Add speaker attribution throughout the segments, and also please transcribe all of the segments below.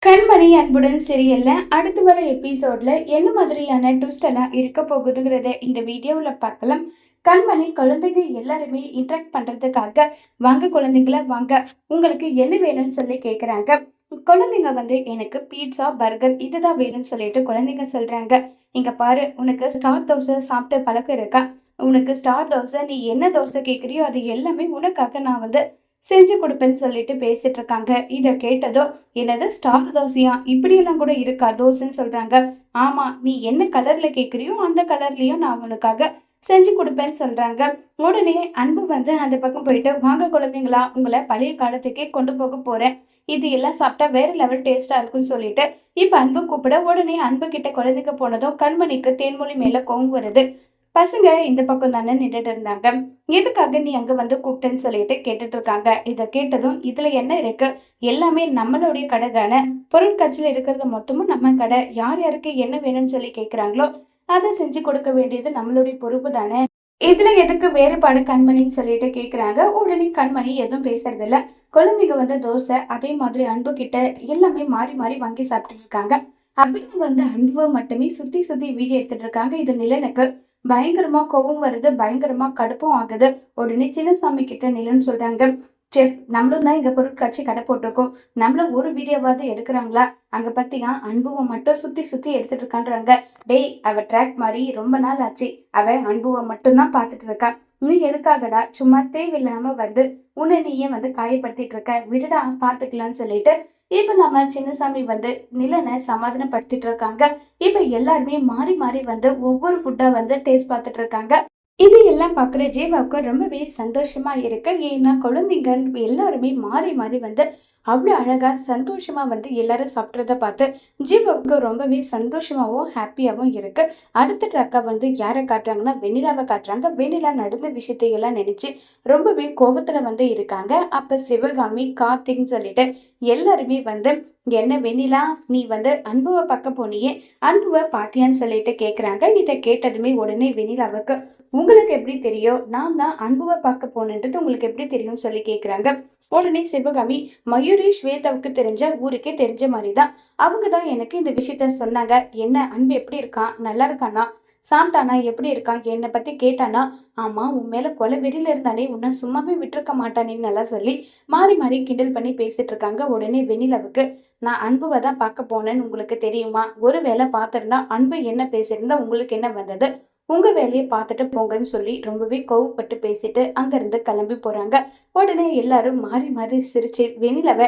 Speaker 1: கண்மணி அன்புடன் சீரியல்ல அடுத்து வர எபிசோட்ல என்ன மாதிரியான ட்விஸ்ட் எல்லாம் இருக்க போகுதுங்கிறத இந்த வீடியோவில் பார்க்கலாம். கண்மணி குழந்தைங்க எல்லாருமே இன்ட்ராக்ட் பண்றதுக்காக வாங்க குழந்தைங்கள வாங்க, உங்களுக்கு என்ன வேணும்னு சொல்லி கேக்குறாங்க. குழந்தைங்க எனக்கு பீட்சா பர்கர் இதுதான் வேணும்னு சொல்லிட்டு குழந்தைங்க சொல்றாங்க. இங்க பாரு, உனக்கு ஸ்டார் தோசை சாப்பிட்டு பழக்கம் இருக்கா? உனக்கு ஸ்டார் தோசை, நீ என்ன தோசை கேட்குறியோ அது எல்லாமே உனக்காக நான் செஞ்சு கொடுப்பேன்னு சொல்லிட்டு பேசிட்டு இருக்காங்க. இதை கேட்டதோ, என்னது ஸ்டார் தோசையா, இப்படியெல்லாம் கூட இருக்கா தோசைன்னு சொல்றாங்க. ஆமா, நீ என்ன கலர்ல கேட்குறியோ அந்த கலர்லயும் நான் உனக்காக செஞ்சு கொடுப்பேன்னு சொல்றாங்க. உடனே அன்பு அந்த பக்கம் போயிட்டு, வாங்க குழந்தைங்களா, உங்களை பழைய காலத்துக்கே கொண்டு போக போறேன். இது எல்லாம் சாப்பிட்டா வேற லெவல் டேஸ்டா இருக்குன்னு சொல்லிட்டு இப்ப அன்பு கூப்பிட, உடனே அன்பு கிட்ட குழந்தைங்க போனதும் கண்மணிக்கு தேன்மொழி மேல கோவம் வருது. பசங்க இந்த பக்கம் தானே நின்றுட்டு இருந்தாங்க. எதுக்காக நீ அங்க கூப்பிட்டேன்னு சொல்லிட்டு கேட்டுட்டு இருக்காங்க. இதை கேட்டதும், இதுல என்ன இருக்கு, எல்லாமே நம்மளுடைய கடை தானே, பொருட்காட்சியில இருக்கிறது மொத்தமும் நம்ம கடை, யார் யாருக்கு என்ன வேணும்னு சொல்லி கேட்கிறாங்களோ அதை செஞ்சு கொடுக்க வேண்டியது நம்மளுடைய பொறுப்பு தானே. இதுல எதுக்கு வேறுபாடு கண்மணின்னு சொல்லிட்டு கேக்குறாங்க. உடனே கண்மணி எதுவும் பேசுறது இல்ல. குழந்தைங்க தோசை அதே மாதிரி அன்பு கிட்ட எல்லாமே மாறி மாறி வாங்கி சாப்பிட்டுட்டு இருக்காங்க. அப்படின்னு அன்பு மட்டுமே சுத்தி சுத்தி வீடியோ எடுத்துட்டு இருக்காங்க. இது நிலனுக்கு பயங்கரமா கோவம் வருது, பயங்கரமா கடுப்பும் ஆகுது. உடனே சின்னசாமி கிட்ட நிலன்னு சொல்றாங்க, செஃப், நம்மளும் தான் இங்க பொருட்காட்சி கடை போட்டிருக்கோம், நம்மள ஒரு வீடியோவாவது எடுக்கிறாங்களா? அங்க பத்தியா அன்புவை மட்டும் சுத்தி சுத்தி எடுத்துட்டு இருக்கான்றாங்க. டேய், அவ ட்ராக் மாதிரி ரொம்ப நாள் ஆச்சு, அவ அன்புவை மட்டும்தான் பார்த்துட்டு இருக்கா. நீ எதுக்காகடா சும்மா தேவையில்லாம உன்னை நீயே காயப்படுத்திட்டு இருக்க, விடுடா பாத்துக்கலாம்னு சொல்லிட்டு இப்ப நம்ம சின்னசாமி நிலனை சமாதானப்படுத்திட்டு இருக்காங்க. இப்ப எல்லாருமே மாறி மாறி ஒவ்வொரு ஃபுட்டா டேஸ்ட் பார்த்துட்டு இருக்காங்க. இது எல்லாம் பாக்குற ஜீவாவுக்கு ரொம்பவே சந்தோஷமா இருக்கு. ஏன்னா குழந்தைங்க எல்லாருமே மாறி மாறி அவ்வளோ அழகா சந்தோஷமா எல்லாரும் சாப்பிட்றத பார்த்து ஜீவாவுக்கு ரொம்பவே சந்தோஷமாவும் ஹாப்பியாவும் இருக்கு. அடுத்த ட்ராக்கா யாரை காட்டுறாங்கன்னா வெண்ணிலாவை காட்டுறாங்க. வெண்ணிலா நடந்த விஷயத்தை எல்லாம் நினைச்சு ரொம்பவே கோபத்துல இருக்காங்க. அப்ப சிவகாமி கார்த்திக்னு சொல்லிட்டு எல்லாருமே என்ன வெண்ணிலா, நீ அன்புவை பார்க்க போனியே, அன்புவை பாத்தியான்னு சொல்லிட்டு கேக்குறாங்க. இதை கேட்டதுமே உடனே வெண்ணிலாவுக்கு, உங்களுக்கு எப்படி தெரியும் நான் தான் அன்புவை பார்க்க போனேன்றது உங்களுக்கு எப்படி தெரியும்னு சொல்லி கேக்குறாங்க. உடனே சிவகாமி, மயூரி ஸ்வேதாவுக்கு தெரிஞ்ச ஊருக்கே தெரிஞ்ச மாதிரி தான், அவங்க தான் எனக்கு இந்த விஷயத்த சொன்னாங்க. என்ன அன்பு எப்படி இருக்கான், நல்லா இருக்கானா, சாப்பிட்டானா, எப்படி இருக்கான், என்னை பத்தி கேட்டானா, ஆமா உன் மேல கொலை வெறியில இருந்தானே, உன்னை சும்மாவே விட்டுருக்க மாட்டானேன்னு நல்லா சொல்லி மாறி மாறி கிண்டல் பண்ணி பேசிட்டு இருக்காங்க. உடனே வெண்ணிலவுக்கு, நான் அன்புவை தான் பார்க்க போனேன்னு உங்களுக்கு தெரியுமா? ஒருவேளை பார்த்திருந்தா அன்பு என்ன பேசியிருந்தா உங்களுக்கு என்ன வந்தது? உங்க வேலையை பார்த்துட்டு போங்கன்னு சொல்லி ரொம்பவே கோவப்பட்டு பேசிட்டு அங்கிருந்து கிளம்பி போறாங்க. உடனே எல்லாரும் மாறி மாறி சிரிச்சு வெண்ணிலவை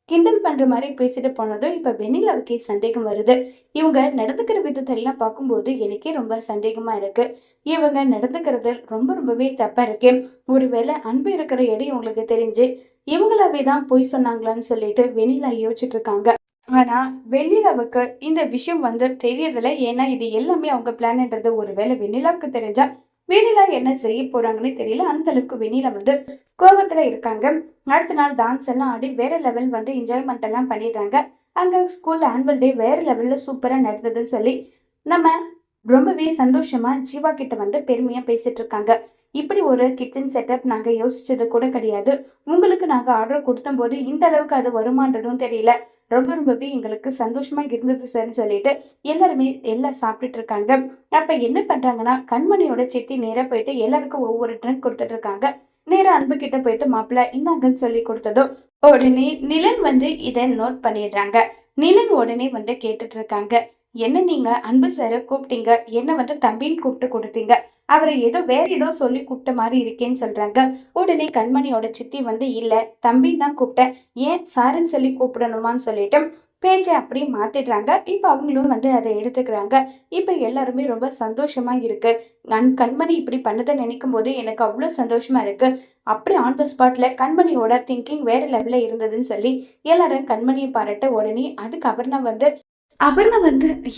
Speaker 1: கிண்டல் பண்ற மாதிரி பேசிட்டு போனதும் இப்ப வெண்ணிலாவுக்கே சந்தேகம் வருது. இவங்க நடந்துக்கிற விதத்தெல்லாம் பார்க்கும்போது எனக்கே ரொம்ப சந்தேகமா இருக்கு. இவங்க நடந்துக்கிறது ரொம்பவே தப்பா இருக்கு. ஒருவேளை அன்பு இருக்கிற இடம் இவங்களுக்கு தெரிஞ்சு இவங்களாவே தான் பொய் சொன்னாங்களான்னு சொல்லிட்டு வெண்ணிலா யோசிச்சுட்டு இருக்காங்க. ஆனா வெண்ணிலாவுக்கு இந்த விஷயம் தெரியறதில்ல. ஏன்னா இது எல்லாமே அவங்க பிளான்ன்றது ஒருவேளை வெண்ணிலாவுக்கு தெரிஞ்சா வெண்ணிலா என்ன செய்ய போறாங்கன்னு தெரியல. அந்த அளவுக்கு வெண்ணிலா கோபத்துல இருக்காங்க. அடுத்த நாள் டான்ஸ் எல்லாம் ஆடி வேற லெவல் என்ஜாய்மெண்ட் எல்லாம் பண்ணிடுறாங்க. அங்க ஸ்கூல்ல ஆனுவல் டே வேற லெவல்ல சூப்பரா நடந்ததுன்னு சொல்லி நம்ம ரொம்பவே சந்தோஷமா ஜீவா கிட்ட பெருமையா பேசிட்டு இருக்காங்க. இப்படி ஒரு கிச்சன் செட்டப் நாங்க யோசிச்சது கூட கிடையாது. உங்களுக்கு நாங்க ஆர்டர் கொடுத்த போது இந்த அளவுக்கு அது வருமானதும் தெரியல. ரொம்பவே எங்களுக்கு சந்தோஷமா இருந்தது சார்ன்னு சொல்லிட்டு எல்லாருமே எல்லாம் சாப்பிட்டுட்டு இருக்காங்க. அப்ப என்ன பண்றாங்கன்னா, கண்மணியோட சித்தி நேரா போயிட்டு எல்லாருக்கும் ஒவ்வொரு ட்ரிங்க் கொடுத்துட்டு இருக்காங்க. நேரா அன்பு கிட்ட போயிட்டு, மாப்பிள்ள இந்தாங்கன்னு சொல்லி கொடுத்ததும் உடனே நிலன் இதை நோட் பண்ணிடுறாங்க. நிலன் உடனே கேட்டுட்டு இருக்காங்க, என்ன நீங்க அன்பு சார கூப்பிட்டீங்க, என்ன தம்பின்னு கூப்பிட்டு கொடுத்தீங்க, அவரை வேற ஏதோ சொல்லி கூப்பிட்ட மாதிரி இருக்கேன்னு சொல்றாங்க. உடனே கண்மணியோட சித்தி இல்ல தம்பின்னு தான் கூப்பிட்டேன், ஏன் சாருன்னு சொல்லி கூப்பிடணுமான்னு சொல்லிட்டு பேச்சை அப்படியே மாத்திடுறாங்க. இப்ப அவங்களும் அதை எடுத்துக்கிறாங்க. இப்ப எல்லாருமே ரொம்ப சந்தோஷமா இருக்கு. கண்மணி இப்படி பண்ணதை நினைக்கும் போது எனக்கு அவ்வளவு சந்தோஷமா இருக்கு. அப்படி ஆன் த ஸ்பாட்ல கண்மணியோட திங்கிங் வேற லெவல்ல இருந்ததுன்னு சொல்லி எல்லாரும் கண்மணியை பாராட்ட, உடனே அதுக்கு அபர்ணா அபர்ணா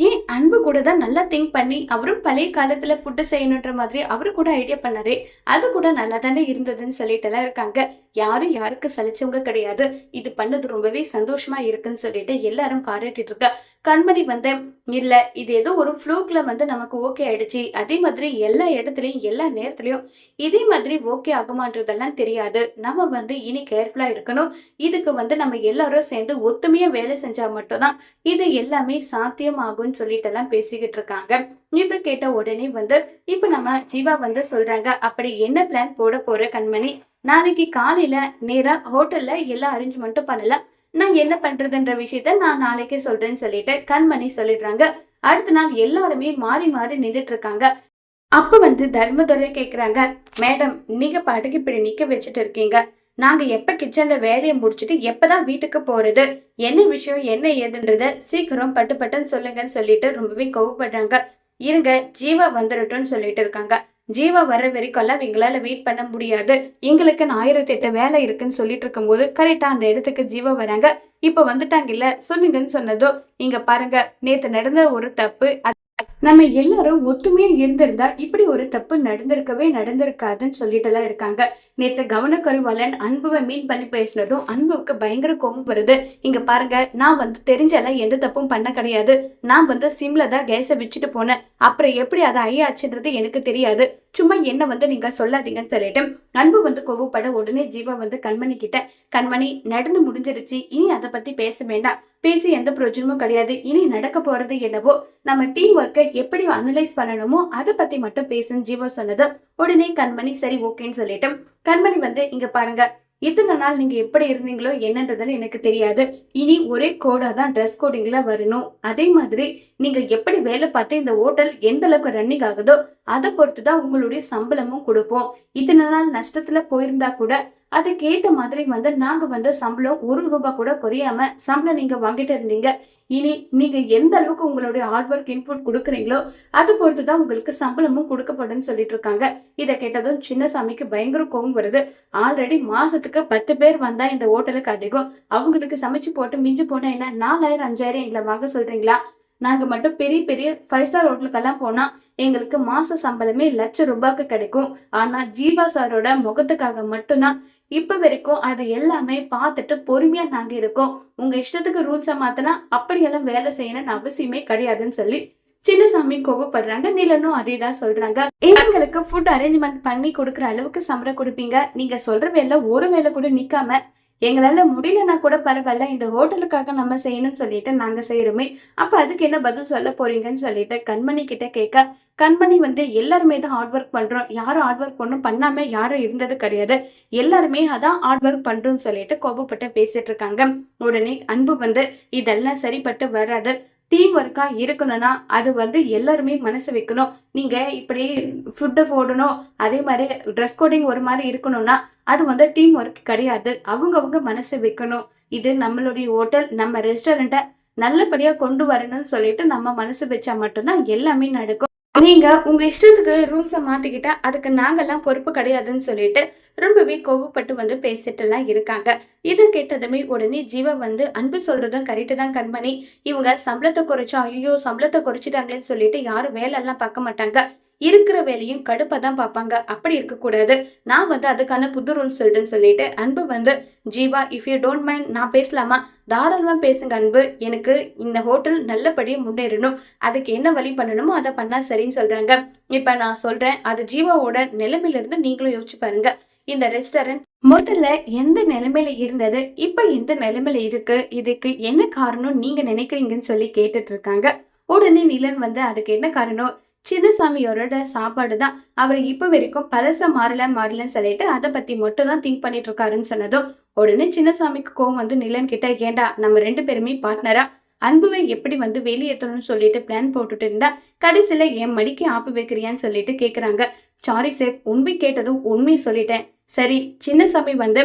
Speaker 1: ஏன் அன்பு கூட தான் நல்லா திங்க் பண்ணி அவரும் பழைய காலத்துல ஃபுட்டு செய்யணுன்ற மாதிரி அவரு கூட ஐடியா பண்ணாரு, அது கூட நல்லா தானே இருந்ததுன்னு சொல்லிட்டு எல்லாம் இருக்காங்க. யாரும் யாருக்கு சலிச்சவங்க கிடையாது. இது பண்ணது ரொம்பவே சந்தோஷமா இருக்குன்னு சொல்லிட்டு எல்லாரும் பாராட்டிட்டு இருக்க. கண்மணி வந்து இல்ல, இது ஏதோ ஒரு ஃப்ளூக்ல வந்து நமக்கு ஓகே ஆயிடுச்சு. அதே மாதிரி எல்லா இடத்துலயும் எல்லா நேரத்துலயும் இதே மாதிரி ஓகே ஆகுமான்றதெல்லாம் தெரியாது. நம்ம வந்து இனி கேர்ஃபுல்லா இருக்கணும். இதுக்கு வந்து நம்ம எல்லாரும் சேர்ந்து ஒத்துமையா வேலை செஞ்சா மட்டும்தான் இது எல்லாமே சாத்தியம் ஆகும்னு சொல்லிட்டு எல்லாம் பேசிக்கிட்டு இருக்காங்க. இத கேட்ட உடனே வந்து இப்ப நம்ம ஜீவா வந்து சொல்றாங்க, அப்படி என்ன பிளான் போட போற கண்மணி? நாளைக்கு காலையில நேரா ஹோட்டல்ல எல்லா அரேஞ்ச்மெண்ட்டும் பண்ணலாம். நான் என்ன பண்றதுன்ற விஷயத்த நான் நாளைக்கே சொல்றேன்னு சொல்லிட்டு கண்மணி சொல்லிடுறாங்க. அடுத்த நாள் எல்லாருமே மாறி மாறி நின்றுட்டு இருக்காங்க. அப்ப வந்து தர்மதுரை கேக்குறாங்க, மேடம் நீங்க பாட்டுக்கு இப்படி நிக்க வச்சுட்டு இருக்கீங்க. நாங்க எப்ப கிச்சன்ல வேலையை முடிச்சுட்டு எப்பதான் வீட்டுக்கு போறது? என்ன விஷயம் என்ன ஏதுன்றத சீக்கிரம் பட்டு பட்டுன்னு சொல்லுங்கன்னு சொல்லிட்டு ரொம்பவே கோவப்படுறாங்க. இருங்க ஜீவா வந்துடட்டும்னு சொல்லிட்டு இருக்காங்க. ஜீவா வர்ற வரைக்கும் எல்லாம் எங்களால வெயிட் பண்ண முடியாது. எங்களுக்கு 1008 வேலை இருக்குன்னு சொல்லிட்டு இருக்கும்போது கரெக்டா அந்த இடத்துக்கு ஜீவா வராங்க. இப்ப வந்துட்டாங்க இல்ல சொல்லுங்கன்னு சொன்னதோ, இங்க பாருங்க நேத்து நடந்த ஒரு தப்பு. நம்ம எல்லாரும் ஒத்துமையா இருந்திருந்தா இப்படி ஒரு தப்பு நடந்திருக்காதுன்னு சொல்லிட்டு எல்லாம் இருக்காங்க. நேத்து கவனக்குறைவாளன் அன்புவை மீன் பண்ணி பேசினதும் அன்புக்கு பயங்கர கோபம் வருது. இங்க பாருங்க, நான் வந்து தெரிஞ்செல்லாம் எந்த தப்பும் பண்ண கிடையாது. நான் வந்து சிம்ல தான் கேஸை வச்சுட்டு போனேன். அப்புறம் எப்படி அதை ஐயாச்சுன்றது எனக்கு தெரியாது. சும்மா என்ன வந்து நீங்க சொல்லாதீங்கன்னு சொல்லிட்டு அன்பு வந்து கோவப்பட உடனே ஜீவா வந்து கண்மணி கிட்ட, கண்மணி நடந்து முடிஞ்சிருச்சு, இனி அதை பத்தி பேச வேண்டாம். பேசி எந்த பிரயோஜனமும் கிடையாது. இனி நடக்க போறது என்னவோ நம்ம டீம் ஒர்க்கை எப்படி அனலைஸ் பண்ணணுமோ அதை பத்தி மட்டும் பேசுன்னு ஜீவா சொன்னது. உடனே கண்மணி சரி ஓகேன்னு சொல்லிட்டு கண்மணி வந்து இங்க பாருங்க, இத்தனை நாள் நீங்க எப்படி இருந்தீங்களோ என்னன்றதுல எனக்கு தெரியாது. இனி ஒரே கோடா தான் ட்ரெஸ் கோடிங்ல வரணும். அதே மாதிரி நீங்க எப்படி வேலை பார்த்து இந்த ஹோட்டல் எந்த அளவுக்கு ரன்னிங் ஆகுதோ அதை பொறுத்துதான் உங்களுடைய சம்பளமும் கொடுப்போம். இத்தனை நாள் நஷ்டத்துல போயிருந்தா கூட அதுக்கேத்த மாதிரி வந்து நாங்க வந்து சம்பளம் 1 ரூபாய் கூட குறையாம சம்பளம் நீங்க வாங்கிட்டு இருந்தீங்க. இனி நீங்க எந்த அளவுக்கு உங்களுடைய ஹார்ட் ஒர்க் இன்புட் கொடுக்குறீங்களோ அது பொறுத்துதான் உங்களுக்கு சம்பளமும் கொடுக்கப்படும் சொல்லிட்டு இருக்காங்க. இதை கேட்டதும் சின்னசாமிக்கு பயங்கர கோபம் வருது. ஆல்ரெடி மாசத்துக்கு 10 பேர் வந்தா இந்த ஹோட்டலுக்கு அதிகம். அவங்களுக்கு சமைச்சு போட்டு மிஞ்சி போனா என்ன 4000 5000 எங்களை வாங்க சொல்றீங்களா? நாங்க மட்டும் பெரிய பெரிய 5 ஸ்டார் ஹோட்டலுக்கெல்லாம் போனா எங்களுக்கு மாச சம்பளமே ₹1,00,000 கிடைக்கும். ஆனா ஜீவா சாரோட முகத்துக்காக மட்டும்தான் இப்ப வரைக்கும் அது எல்லாமே பார்த்துட்டு பொறுமையா நாங்க இருக்கோம். உங்க இஷ்டத்துக்கு ரூல்ஸை மாத்தினா அப்படியெல்லாம் வேலை செய்யணும்னு அவசியமே கிடையாதுன்னு சொல்லி சின்னசாமி கோபப்படுறாங்க. நிலனும் அதே தான் சொல்றாங்க. எங்களுக்கு ஃபுட் அரேஞ்ச்மெண்ட் பண்ணி கொடுக்குற அளவுக்கு சம்பளம் கொடுப்பீங்க. நீங்க சொல்ற வேலை ஒரு வேலை கூட நிக்காம எங்களால முடியலன்னா கூட பரவாயில்ல, இந்த ஹோட்டலுக்காக நம்ம செய்யணும்னு சொல்லிட்டு நாங்க செய்யறோமே, அப்ப அதுக்கு என்ன பதில் சொல்ல போறீங்கன்னு சொல்லிட்டு கண்மணி கிட்ட கேட்க, கண்மணி வந்து எல்லாருமே தான் ஹார்ட் ஒர்க் பண்றோம். யாரும் ஹார்ட் ஒர்க் ஒன்றும் பண்ணாம யாரும் இருந்தது கிடையாது. எல்லாருமே அதான் ஹார்ட் ஒர்க் பண்றோம்னு சொல்லிட்டு கோபப்பட்டு பேசிட்டு இருக்காங்க. உடனே அன்பு வந்து இதெல்லாம் சரிப்பட்டு வராது. டீம் ஒர்க்கா இருக்கணும்னா அது வந்து எல்லாருமே மனசு வைக்கணும். நீங்க இப்படி ஃபுட்டு போடணும், அதே மாதிரி ட்ரெஸ் கோடிங் ஒரு மாதிரி இருக்கணும்னா அது வந்து டீம் ஒர்க் கிடையாது. அவங்கவுங்க மனசு வைக்கணும். இது நம்மளுடைய ஹோட்டல், நம்ம ரெஸ்டாரண்ட்டை நல்லபடியா கொண்டு வரணும்னு சொல்லிட்டு நம்ம மனசு வச்சா மட்டும்தான் எல்லாமே நடக்கும். நீங்க உங்க இஷ்டத்துக்கு ரூல்ஸை மாத்திக்கிட்டா அதுக்கு நாங்கெல்லாம் பொறுப்பு கிடையாதுன்னு சொல்லிட்டு ரொம்பவே கோவப்பட்டு வந்து பேசிட்டு எல்லாம் இருக்காங்க. இதை கேட்டதுமே உடனே ஜீவா வந்து அன்பு சொல்றதும் கரெக்டு தான் கண்மணி. இவங்க சம்பளத்தை குறைச்சா ஐயோ சம்பளத்தை குறைச்சிட்டாங்களேன்னு சொல்லிட்டு யாரும் வேலை எல்லாம் பார்க்க மாட்டாங்க. இருக்கிற வேலையும் கடுப்பா தான் பார்ப்பாங்க. அப்படி இருக்கக்கூடாது. நான் வந்து அதுக்கான புது ரூல்ஸ் சொல்றேன்னு சொல்லிட்டு அன்பு வந்து Jeeva if you don't mind நான் பேசலாமா? தாராளமா பேசுங்க அன்பு. எனக்கு இந்த ஹோட்டல் நல்லபடியா முன்னேறணும். அதுக்கு என்ன வழி பண்ணணுமோ அதை பண்ணா சரின்னு சொல்றாங்க. இப்ப நான் சொல்றேன், அது ஜீவாவோட நிலைமையில இருந்து நீங்களும் யோசிச்சு பாருங்க. இந்த ரெஸ்டாரண்ட் முதல்ல எந்த நிலைமையில இருந்தது, இப்ப எந்த நிலைமையில இருக்கு, இதுக்கு என்ன காரணம் நீங்க நினைக்கிறீங்கன்னு சொல்லி கேட்டுட்டு இருக்காங்க. உடனே நிலன் வந்து அதுக்கு என்ன காரணம், சின்னசாமியோட சாப்பாடு தான். அவர் இப்ப வரைக்கும் பழச மாறலன்னு சொல்லிட்டு அதை பத்தி மட்டும் தான் திங்க் பண்ணிட்டு இருக்காருன்னு சொன்னதும் உடனே சின்னசாமிக்கு கோவம் வந்து நிலன் கிட்ட, ஏண்டா நம்ம 2 பேருமே பார்ட்னரா அன்புவை எப்படி வந்து வெளியேற்றணும்னு சொல்லிட்டு பிளான் போட்டுட்டு இருந்தா கடைசியில என் மடிக்கு ஆப்பு வைக்கிறியான்னு சொல்லிட்டு கேக்குறாங்க. சாரி சேஃப், உண்மை கேட்டதும் உண்மையை சொல்லிட்டேன். சரி, சின்னசாமி வந்து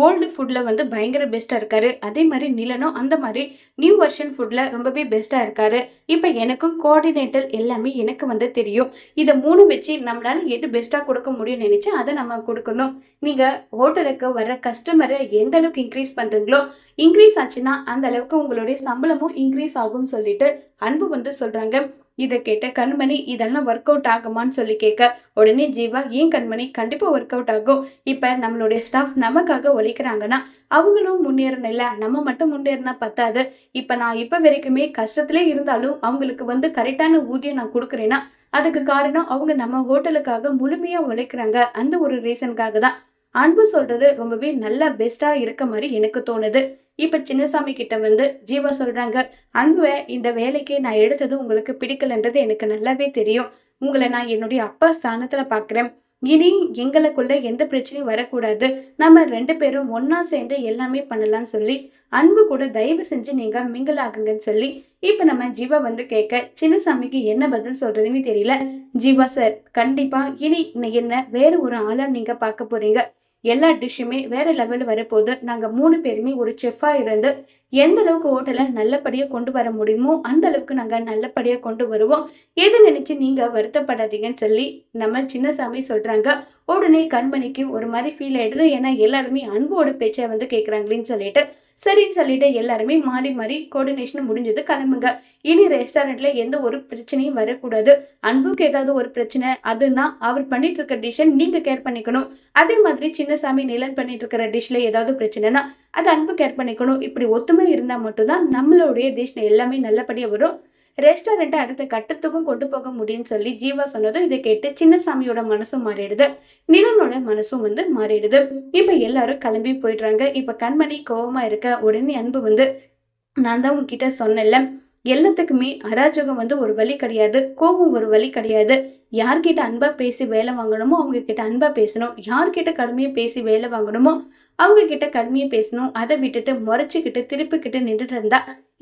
Speaker 1: ஓல்டு ஃபுட்ல வந்து பயங்கர பெஸ்டா இருக்காரு. அதே மாதிரி நிலனும் அந்த மாதிரி நியூ வெர்ஷன் ஃபுட்ல ரொம்பவே பெஸ்டா இருக்காரு. இப்ப எனக்கும் கோஆர்டினேட்டர் எல்லாமே எனக்கு வந்து தெரியும். இதை 3 வச்சு நம்மளால எது பெஸ்டா கொடுக்க முடியும்னு நினைச்சு அதை நம்ம கொடுக்கணும். நீங்க ஹோட்டலுக்கு வர்ற கஸ்டமரை எந்த அளவுக்கு இன்க்ரீஸ் பண்றீங்களோ, இன்க்ரீஸ் ஆச்சுன்னா அந்த அளவுக்கு உங்களுடைய சம்பளமும் இன்க்ரீஸ் ஆகும்னு சொல்லிட்டு அன்பு வந்து சொல்றாங்க. இதை கேட்ட கண்மணி இதெல்லாம் ஒர்க் அவுட் ஆகுமான்னு சொல்லி கேட்க, உடனே ஜீவா ஏன் கண்மணி கண்டிப்பா ஒர்க் அவுட் ஆகும். இப்ப நம்மளுடைய ஸ்டாஃப் நமக்காக உழைக்கிறாங்கன்னா அவங்களும் முன்னேறணும் இல்ல, நம்ம மட்டும் முன்னேறினா பத்தாது. இப்ப நான் இப்ப வரைக்குமே கஷ்டத்திலே இருந்தாலும் அவங்களுக்கு கரெக்டான ஊதியம் நான் கொடுக்குறேன்னா அதுக்கு காரணம் அவங்க நம்ம ஹோட்டலுக்காக முழுமையா உழைக்கிறாங்க. அந்த ஒரு ரீசனுக்காக தான். அன்பு சொல்றது ரொம்பவே நல்லா பெஸ்ட்டா இருக்க மாரி எனக்கு தோணுது. இப்ப சின்னசாமி கிட்ட ஜீவா சொல்றாங்க, "அன்புவ இந்த வேலைக்கு நான் எடுத்தது உங்களுக்கு பிடிக்கலன்றது எனக்கு நல்லாவே தெரியும். உங்கள நான் என்னுடைய அப்பா ஸ்தானத்துல பார்க்குறேன். இனி எங்களுக்குள்ள எந்த பிரச்சனையும் வரக்கூடாது. நம்ம 2 பேரும் ஒண்ணா சேர்ந்து எல்லாமே பண்ணலாம்னு சொல்லி, அன்பு கூட தயவு செஞ்சு நீங்க மிங்கிள் ஆகுங்கன்னு சொல்லி, இப்ப நம்ம ஜீவா கேட்க, சின்னசாமிக்கு என்ன பதில் சொல்றதுன்னு தெரியல. ஜீவா சார், கண்டிப்பா இனி என்ன வேற ஒரு ஆளா நீங்க பார்க்க போறீங்க. எல்லா டிஷ்ஷுமே வேற லெவல் வரப்போகுது. நாங்க 3 பேருமே ஒரு செஃப்பா இருந்து எந்த அளவுக்கு ஹோட்டல நல்லபடியா கொண்டு வர முடியுமோ, அந்த அளவுக்கு நாங்க நல்லபடியா கொண்டு வருவோம். எத நினைச்சு நீங்க வருத்தப்படாதீங்கன்னு சொல்லி நம்ம சின்னசாமி சொல்றாங்க. உடனே கண்மணிக்கு ஒரு மாரி ஃபீல் ஆயிடுது. ஏன்னா எல்லாருமே அன்போட பேச்ச கேட்குறாங்களேன்னு சொல்லிட்டு. சரின்னு சொல்லிட்டு எல்லாருமே மாறி மாறி கோஆர்டினேஷன் முடிஞ்சது, கிளம்புங்க. இனி ரெஸ்டாரண்ட்ல எந்த ஒரு பிரச்சனையும் வரக்கூடாது. அன்புக்கு ஏதாவது ஒரு பிரச்சனை அதுன்னா அவர் பண்ணிட்டு இருக்க டிஷ்ஷ நீங்க கேர் பண்ணிக்கணும். அதே மாதிரி சின்னசாமி நிலன் பண்ணிட்டு இருக்கிற டிஷ்ல ஏதாவது பிரச்சனைனா அது அன்பு கேர் பண்ணிக்கணும். இப்படி ஒத்துமை இருந்தா மட்டும் தான் நம்மளுடைய டிஷ் எல்லாமே நல்லபடியா வரும். ரெஸ்டாரண்ட்ட அடுத்த கட்டத்துக்கும் கொண்டு போக முடியும்னு சொல்லி ஜீவா சொன்னதும் இதை கேட்டு சின்னசாமியோட மனசும் மாறிடுது. நிலனோட மனசும் மாறிடுது. இப்ப எல்லாரும் கிளம்பி போயிடுறாங்க. இப்ப கண்மணி கோவமா இருக்க, உடனே அன்பு நான் தான் உன்கிட்ட சொன்னேன்ல, எல்லாத்துக்குமே அராஜகம் ஒரு வழி கிடையாது. கோபம் ஒரு வழி கிடையாது. யார்கிட்ட அன்பா பேசி வேலை வாங்கணுமோ அவங்க கிட்ட அன்பா பேசணும். யார்கிட்ட கடுமையா பேசி வேலை வாங்கணுமோ அவங்க கிட்ட கடுமையா பேசணும். அதை விட்டுட்டு முறைச்சுக்கிட்டு திருப்பிக்கிட்டு நின்றுட்டு இருந்தா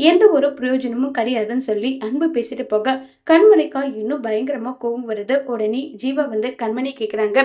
Speaker 1: எந்த ஒரு பிரயோஜனமும் கிடையாதுன்னு சொல்லி அன்பு பேசிட்டு போக, கண்மணிக்கா இன்னும் பயங்கரமா கோவம் வருது. உடனே ஜீவா கண்மணி கேக்குறாங்க,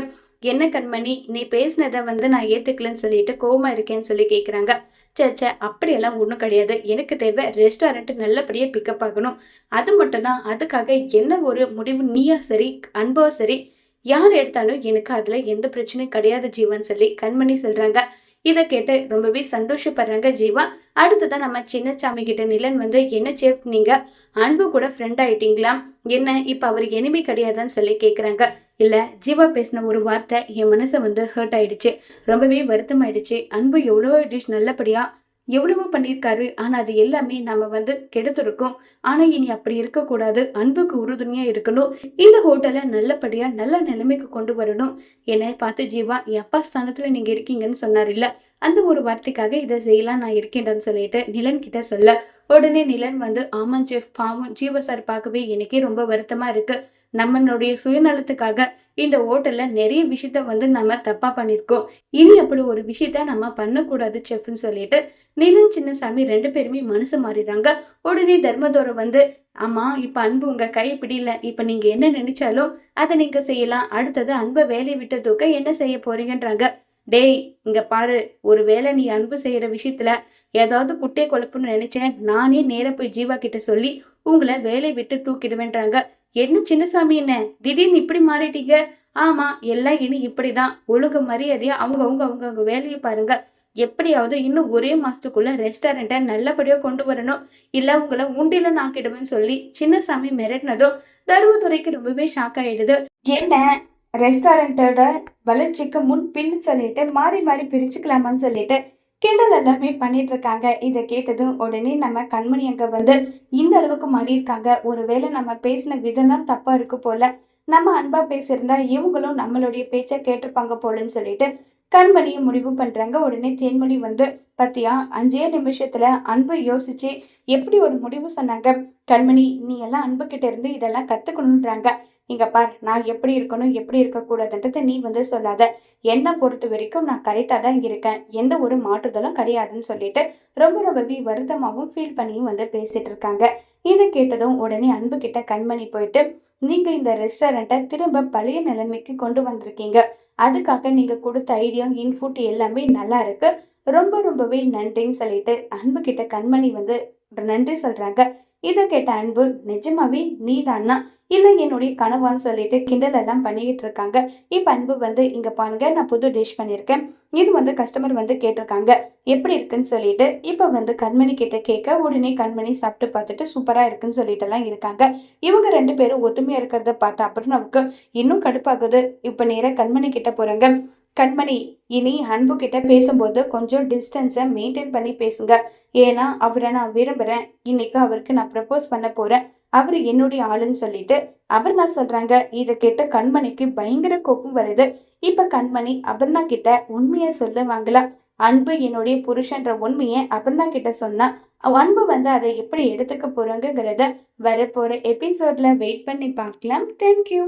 Speaker 1: என்ன கண்மணி நீ பேசினதை நான் ஏத்துக்கலன்னு சொல்லிட்டு கோவமா இருக்கேன்னு சொல்லி கேக்குறாங்க. ச்சே அப்படியெல்லாம் ஒன்றும் கிடையாது. எனக்கு தேவை ரெஸ்டாரண்ட் நல்லபடியா பிக்கப் ஆகணும். அது மட்டும் தான். அதுக்காக என்ன ஒரு முடிவு நீயா சரி, அன்பா சரி, யார் எடுத்தாலும் எனக்கு அதுல எந்த பிரச்சனையும் கிடையாது ஜீவான்னு சொல்லி கண்மணி சொல்றாங்க. இத கேட்டு ரொம்பவே சந்தோஷப்படுறாங்க ஜீவா. அடுத்ததான் நம்ம சின்னசாமி கிட்ட நிலன் என்ன செஃப் நீங்க அன்பு கூட ஃப்ரெண்ட் ஆயிட்டீங்களா? என்ன இப்ப அவர் எனிமி கிடையாதுன்னு சொல்லி கேக்குறாங்க. இல்ல, ஜீவா பேசின ஒரு வார்த்தை என் மனசை ஹர்ட் ஆயிடுச்சு. ரொம்பவே வருத்தம் ஆயிடுச்சு. அன்பு எவ்வளவோ டிஷ் நல்லபடியா எவ்வளவோ பண்ணியிருக்காரு. ஆனா அது எல்லாமே நம்ம கெடுத்துருக்கோம். ஆனா இனி அப்படி இருக்கக்கூடாது. அன்புக்கு உறுதுணையா இருக்கணும். இந்த ஹோட்டலை நல்லபடியா நல்ல நிலைமைக்கு கொண்டு வரணும். என்னை பார்த்து ஜீவா என் அப்பா ஸ்தானத்துல நீங்க இருக்கீங்கன்னு சொன்னார் இல்ல, அந்த ஒரு வார்த்தைக்காக இதை செய்யலாம் நான் இருக்கேன்டான்னு சொல்லிட்டு நிலன் கிட்ட சொல்ல, உடனே நிலன் ஆமாம் செஃப், பாவம் ஜீவா சார் பார்க்கவே எனக்கே ரொம்ப வருத்தமா இருக்கு. நம்மளுடைய சுயநலத்துக்காக இந்த ஹோட்டல்ல நிறைய விஷயத்த நம்ம தப்பா பண்ணிருக்கோம். இனி அப்படி ஒரு விஷயத்த நம்ம பண்ணக்கூடாது செஃப்னு சொல்லிட்டு நிலன் சின்னசாமி 2 பேருமே மனசு மாறிடுறாங்க. உடனே தர்மதோரம் ஆமா இப்ப அன்பு உங்க கை பிடியில. இப்ப நீங்க என்ன நினைச்சாலும் அதை நீங்க செய்யலாம். அடுத்தது அன்பை வேலையை விட்டு தூக்க என்ன செய்ய போறீங்கன்றாங்க. டேய் இங்க பாரு, ஒரு வேளை நீ அன்பு செய்யற விஷயத்துல ஏதாவது குட்டை குழப்புன்னு நினைச்சேன், நானே நேர போய் ஜீவா கிட்ட சொல்லி உங்களை வேலையை விட்டு தூக்கிடுவேன்றாங்க. என்ன சின்னசாமி என்ன திடீர்னு இப்படி மாறிட்டீங்க? ஆமா, எல்லாம் இனி இப்படிதான். ஒழுங்கு மரியாதையா அவங்க வேலையை பாருங்க. எப்படியாவது இன்னும் ஒரே மாசத்துக்குள்ள ரெஸ்டாரண்ட்டை நல்லபடியா கொண்டு வரணும். இல்ல உங்களை உண்டில நாக்கிடுவேன்னு சொல்லி சின்னசாமி மிரட்டினதும் தர்மதுரைக்கு ரொம்பவே ஷாக் ஆயிடுது. என்ன ரெஸ்டாரண்டோட வளர்ச்சிக்கு முன் பின்னு சொல்லிட்டு மாறி மாறி பிரிச்சுக்கலாமான்னு சொல்லிட்டு கிண்டல் எல்லாமே பண்ணிட்டு இருக்காங்க. இதை கேட்டதும் உடனே நம்ம கண்மணி அங்க இந்த அளவுக்கு மாறி இருக்காங்க. ஒருவேளை நம்ம பேசின விதம் தான் தப்பா இருக்கு போல. நம்ம அன்பா பேசியிருந்தா இவங்களும் நம்மளுடைய பேச்ச கேட்டிருப்பாங்க போலன்னு சொல்லிட்டு கண்மணியை முடிவு பண்றாங்க. உடனே தேன்மொழி பத்தியா 5 நிமிஷத்துல அன்பு யோசிச்சு எப்படி ஒரு முடிவு சொன்னாங்க. கண்மணி நீ எல்லாம் அன்பு கிட்ட இருந்து இதெல்லாம் கத்துக்கணும்ன்றாங்க. இங்க பார், நான் எப்படி இருக்கணும் எப்படி இருக்கக்கூடாதுன்றதை நீ சொல்லாத. என்னை பொறுத்த வரைக்கும் நான் கரெக்டா தான் இருக்கேன். எந்த ஒரு மாற்றுதலும் கிடையாதுன்னு சொல்லிட்டு ரொம்பவே வருத்தமாகவும் ஃபீல் பண்ணியும் பேசிட்டு இருக்காங்க. இதை கேட்டதும் உடனே அன்பு கிட்ட கண்மணி போயிட்டு, நீங்க இந்த ரெஸ்டாரண்ட்டை திரும்ப பழைய நிலைமைக்கு கொண்டு வந்திருக்கீங்க. அதுக்காக நீங்க கொடுத்த ஐடியா இன்புட் எல்லாமே நல்லா இருக்கு. ரொம்பவே நன்றின்னு சொல்லிட்டு அன்பு கிட்ட கண்மணி நன்றி சொல்றாங்க. இதை கேட்ட அன்பு, நிஜமாவே நீதானா இல்ல என்னுடைய கனவான்னு சொல்லிட்டு கிண்டல் எல்லாம் பண்ணிக்கிட்டு இருக்காங்க. இப்ப அன்பு வந்து, இங்க பாருங்க, நான் புது டிஷ் பண்ணியிருக்கேன். இது வந்து கஸ்டமர் வந்து கேட்டிருக்காங்க, எப்படி இருக்குன்னு சொல்லிட்டு. இப்ப வந்து கண்மணி கிட்ட கேட்க, உடனே கண்மணி சாப்பிட்டு பார்த்துட்டு சூப்பரா இருக்குன்னு சொல்லிட்டு எல்லாம் இருக்காங்க. இவங்க 2 பேரும் ஒத்துமையா இருக்கிறத பார்த்து அபர்ணாவுக்கு இன்னும் கடுப்பாகுது. இப்ப நேரா கண்மணி கிட்ட போறாங்க. கண்மணி, இனி அன்பு கிட்ட பேசும்போது கொஞ்சம் டிஸ்டன்ஸை மெயின்டைன் பண்ணி பேசுங்க. ஏன்னா அவரை நான் விரும்புறேன். இன்னைக்கு அவருக்கு நான் ப்ரப்போஸ் பண்ண போறேன். அவரு என்னுடைய ஆளுன்னு சொல்லிட்டு அபர்ணா சொல்றாங்க. இதை கேட்டு கண்மணிக்கு பயங்கர கோபம் வருது. இப்ப கண்மணி அபர்ணா கிட்ட உண்மையை சொல்லுவாங்களா? அன்பு என்னுடைய புருஷன்ற உண்மையை அபர்ணா கிட்ட சொன்னா அன்பு வந்து அதை எப்படி எடுத்துக்க போறாங்கிறத வரப்போற எபிசோட்ல வெயிட் பண்ணி பார்க்கலாம். தேங்க்யூ.